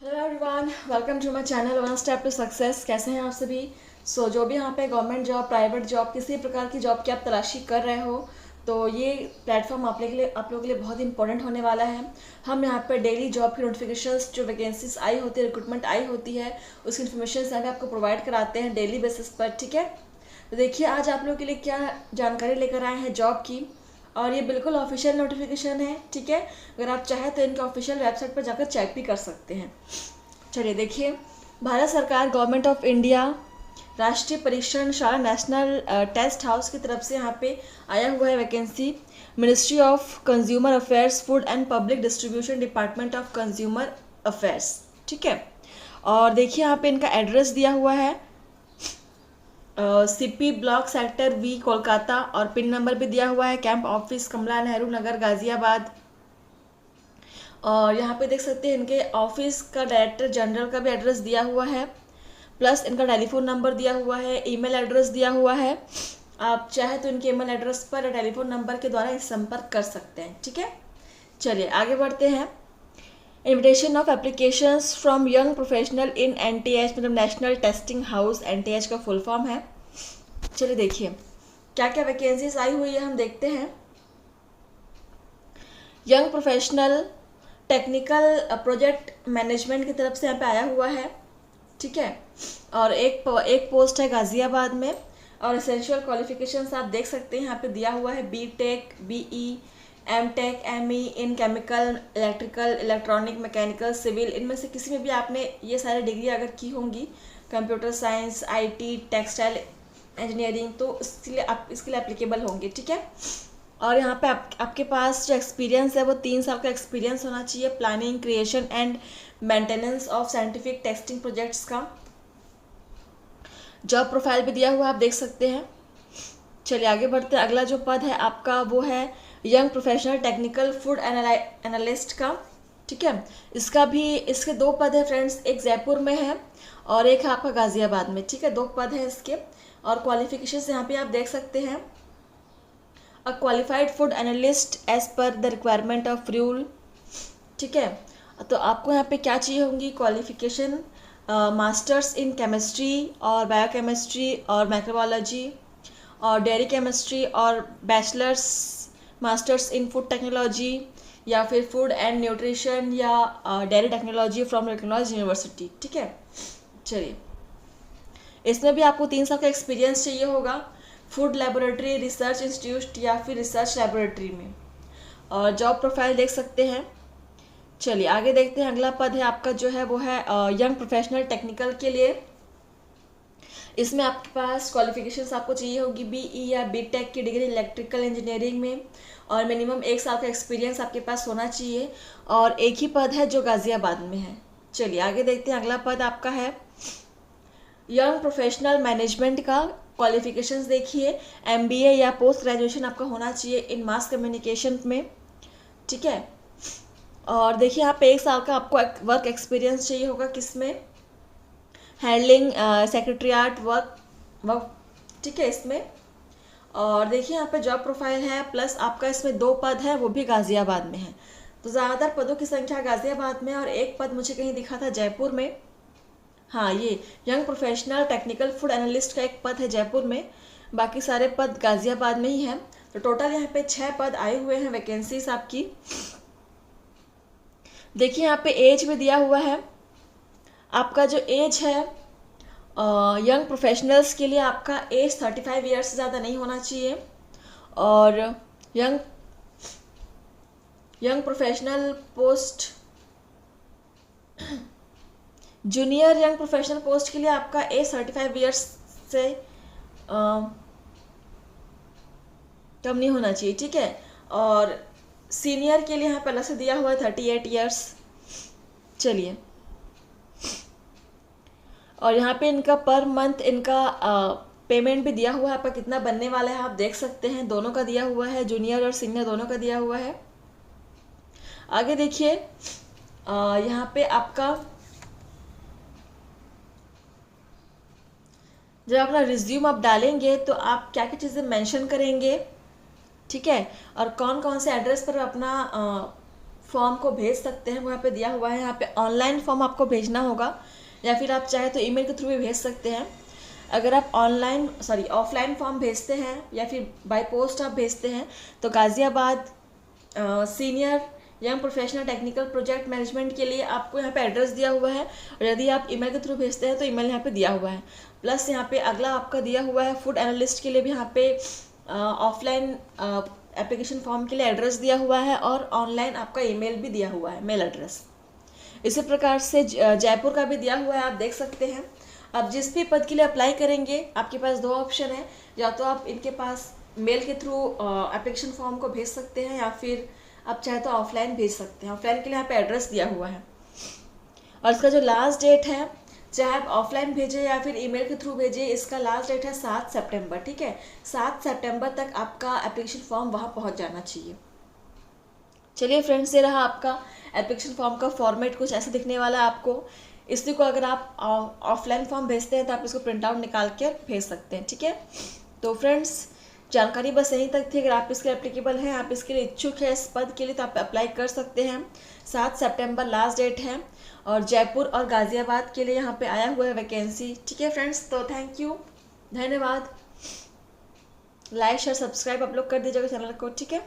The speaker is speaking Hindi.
Hello everyone, welcome to my channel one step to success. कैसे हैं आप सभी? जो भी यहाँ पे गवर्नमेंट जॉब, प्राइवेट जॉब, किसी प्रकार की जॉब की आप तलाशी कर रहे हो तो ये प्लेटफॉर्म आप लोगों के लिए बहुत इंपॉर्टेंट होने वाला है। हम यहाँ पे डेली जॉब की नोटिफिकेशंस, जो वैकेंसीज आई होती है, रिक्रूटमेंट आई होती है, उसकी इन्फॉर्मेशन यहाँ पे आपको प्रोवाइड कराते हैं डेली बेसिस पर। ठीक है, तो देखिए आज आप लोगों के लिए क्या जानकारी लेकर आए हैं जॉब की, और ये बिल्कुल ऑफिशियल नोटिफिकेशन है। ठीक है, अगर आप चाहें तो इनके ऑफिशियल वेबसाइट पर जाकर चेक भी कर सकते हैं। चलिए देखिए, भारत सरकार, गवर्नमेंट ऑफ इंडिया, राष्ट्रीय परीक्षण शाला, नेशनल टेस्ट हाउस की तरफ से यहाँ पे आया हुआ है vacancy. Ministry of consumer affairs, food and public distribution, department of consumer affairs. ठीक है, और देखिए यहाँ पे इनका एड्रेस दिया हुआ है, CP block, sector V, Kolkata, और पिन नंबर भी दिया हुआ है, कैंप ऑफिस, कमला नेहरू नगर, गाजियाबाद। और यहाँ पे देख सकते हैं इनके ऑफिस का डायरेक्टर जनरल का भी एड्रेस दिया हुआ है, प्लस इनका टेलीफोन नंबर दिया हुआ है, ईमेल एड्रेस दिया हुआ है। आप चाहे तो इनके ईमेल एड्रेस पर टेलीफोन नंबर के द्वारा संपर्क कर सकते हैं। ठीक है, चलिए आगे बढ़ते हैं। Invitation of applications from young professional in NTH, मतलब नेशनल टेस्टिंग हाउस, एनटीएच का फुल फॉर्म है। चलिए देखिए क्या क्या वैकेंसीज आई हुई है, हम देखते हैं। Young professional technical project management की तरफ से यहाँ पे आया हुआ है। ठीक है, और एक पोस्ट है गाजियाबाद में, और एसेंशियल क्वालिफिकेशंस आप देख सकते हैं यहाँ पे दिया हुआ है, B tech, BE, M tech, M E in chemical, electrical, electronic, mechanical, civil, इनमें से किसी में भी आपने ये सारी डिग्री अगर की होंगी, computer science, IT, textile engineering, तो इसके लिए एप्लीकेबल होंगे। ठीक है, और यहाँ पे आपके पास जो एक्सपीरियंस है वो 3 साल का एक्सपीरियंस होना चाहिए, planning, creation and maintenance of scientific testing projects का। जॉब प्रोफाइल भी दिया हुआ आप देख सकते हैं। चलिए आगे बढ़ते हैं। अगला जो पद है आपका वो है young professional technical food analyst का। ठीक है, इसके 2 पद है फ्रेंड्स, एक जयपुर में है और एक है आपका गाजियाबाद में। ठीक है, 2 पद है इसके, और क्वालिफिकेशन यहाँ पे आप देख सकते हैं, a qualified food analyst as per the requirement of rule. ठीक है, तो आपको यहाँ पे क्या चाहिए होंगी क्वालिफिकेशन, मास्टर्स इन केमिस्ट्री और बायोकेमिस्ट्री और माइक्रोबायोलॉजी और डेयरी केमिस्ट्री, और bachelors masters in food technology, या फिर फूड एंड न्यूट्रिशन या dairy technology from recognised university. ठीक है, चलिए इसमें भी आपको 3 साल का एक्सपीरियंस चाहिए होगा, फूड लेबोरेटरी, रिसर्च इंस्टीट्यूट या फिर रिसर्च लेबोरेटरी में। और जॉब प्रोफाइल देख सकते हैं। चलिए आगे देखते हैं। अगला पद है आपका जो है वो है यंग प्रोफेशनल टेक्निकल के लिए। इसमें आपके पास क्वालिफिकेशंस आपको चाहिए होगी बीई या बीटेक की डिग्री इलेक्ट्रिकल इंजीनियरिंग में, और मिनिमम 1 साल का एक्सपीरियंस आपके पास होना चाहिए, और एक ही पद है जो गाजियाबाद में है। चलिए आगे देखते हैं। अगला पद आपका है यंग प्रोफेशनल मैनेजमेंट का। क्वालिफिकेशंस देखिए, एमबीए या पोस्ट ग्रेजुएशन आपका होना चाहिए इन मास कम्युनिकेशन में। ठीक है, और देखिए यहाँ पे 1 साल का आपको वर्क एक्सपीरियंस चाहिए होगा, किसमें, हैंडलिंग सेक्रेटरीट वर्क। ठीक है, इसमें, और देखिए यहाँ पे जॉब प्रोफाइल है, प्लस आपका इसमें 2 पद है, वो भी गाजियाबाद में है। तो ज़्यादातर पदों की संख्या गाजियाबाद में, और एक पद मुझे कहीं दिखा था जयपुर में। हाँ, ये young professional technical food analyst का एक पद है जयपुर में, बाकी सारे पद गाजियाबाद में ही हैं। तो टोटल यहाँ पे 6 पद आए हुए हैं वैकेंसीज आपकी। देखिए यहाँ पे एज भी दिया हुआ है, आपका जो एज है यंग प्रोफेशनल्स के लिए आपका एज 35 ईयर्स से ज़्यादा नहीं होना चाहिए, और young professional post, junior young professional post के लिए आपका एज 35 ईयर्स से कम नहीं होना चाहिए। ठीक है, और सीनियर के लिए यहाँ पहले से दिया हुआ है 38 ईयर्स। चलिए, और यहाँ पे इनका पर मंथ इनका पेमेंट भी दिया हुआ है, आपका कितना बनने वाला है आप देख सकते हैं, दोनों का दिया हुआ है, जूनियर और सीनियर दोनों का दिया हुआ है। आगे देखिए, यहाँ पे आपका जब अपना रिज्यूम आप डालेंगे तो आप क्या क्या चीज़ें मेंशन करेंगे, ठीक है, और कौन कौन से एड्रेस पर अपना फॉर्म को भेज सकते हैं, वो यहाँ पे दिया हुआ है। यहाँ पे ऑनलाइन फॉर्म आपको भेजना होगा या फिर आप चाहे तो ईमेल के थ्रू भी भेज सकते हैं। अगर आप ऑफलाइन फॉर्म भेजते हैं या फिर बाय पोस्ट आप भेजते हैं तो Ghaziabad senior young professional technical project management के लिए आपको यहाँ पे एड्रेस दिया हुआ है, और यदि आप ईमेल के थ्रू भेजते हैं तो ईमेल यहाँ पे दिया हुआ है। प्लस यहाँ पे अगला आपका दिया हुआ है फूड एनालिस्ट के लिए भी यहाँ पे ऑफलाइन एप्लीकेशन फॉर्म के लिए एड्रेस दिया हुआ है, और ऑनलाइन आपका ईमेल भी दिया हुआ है, मेल एड्रेस। इसी प्रकार से जयपुर का भी दिया हुआ है, आप देख सकते हैं। आप जिस भी पद के लिए अप्लाई करेंगे आपके पास दो ऑप्शन है, या तो आप इनके पास मेल के थ्रू एप्लीकेशन फॉर्म को भेज सकते हैं या फिर आप चाहे तो ऑफलाइन भेज सकते हैं। ऑफलाइन के लिए यहाँ पे एड्रेस दिया हुआ है, और इसका जो लास्ट डेट है, चाहे आप ऑफलाइन भेजें या फिर ईमेल के थ्रू भेजें, इसका लास्ट डेट है 7 सितंबर। ठीक है, 7 सितंबर तक आपका एप्लीकेशन फॉर्म वहाँ पहुँच जाना चाहिए। चलिए फ्रेंड्स, ये रहा आपका एप्लीकेशन फॉर्म का फॉर्मेट, कुछ ऐसा दिखने वाला है आपको। इसी को अगर आप ऑफलाइन फॉर्म भेजते हैं तो आप इसको प्रिंट आउट निकाल के भेज सकते हैं। ठीक है, तो फ्रेंड्स जानकारी बस यहीं तक थी। अगर आप इसके एप्लीकेबल हैं, आप इसके लिए इच्छुक है इस पद के लिए, तो आप अप्लाई कर सकते हैं। 7 सितंबर लास्ट डेट है, और जयपुर और गाज़ियाबाद के लिए यहाँ पे आया हुआ है वैकेंसी। ठीक है फ्रेंड्स, तो थैंक यू, धन्यवाद। लाइक शेयर सब्सक्राइब आप लोग कर दीजिएगा चैनल को। ठीक है।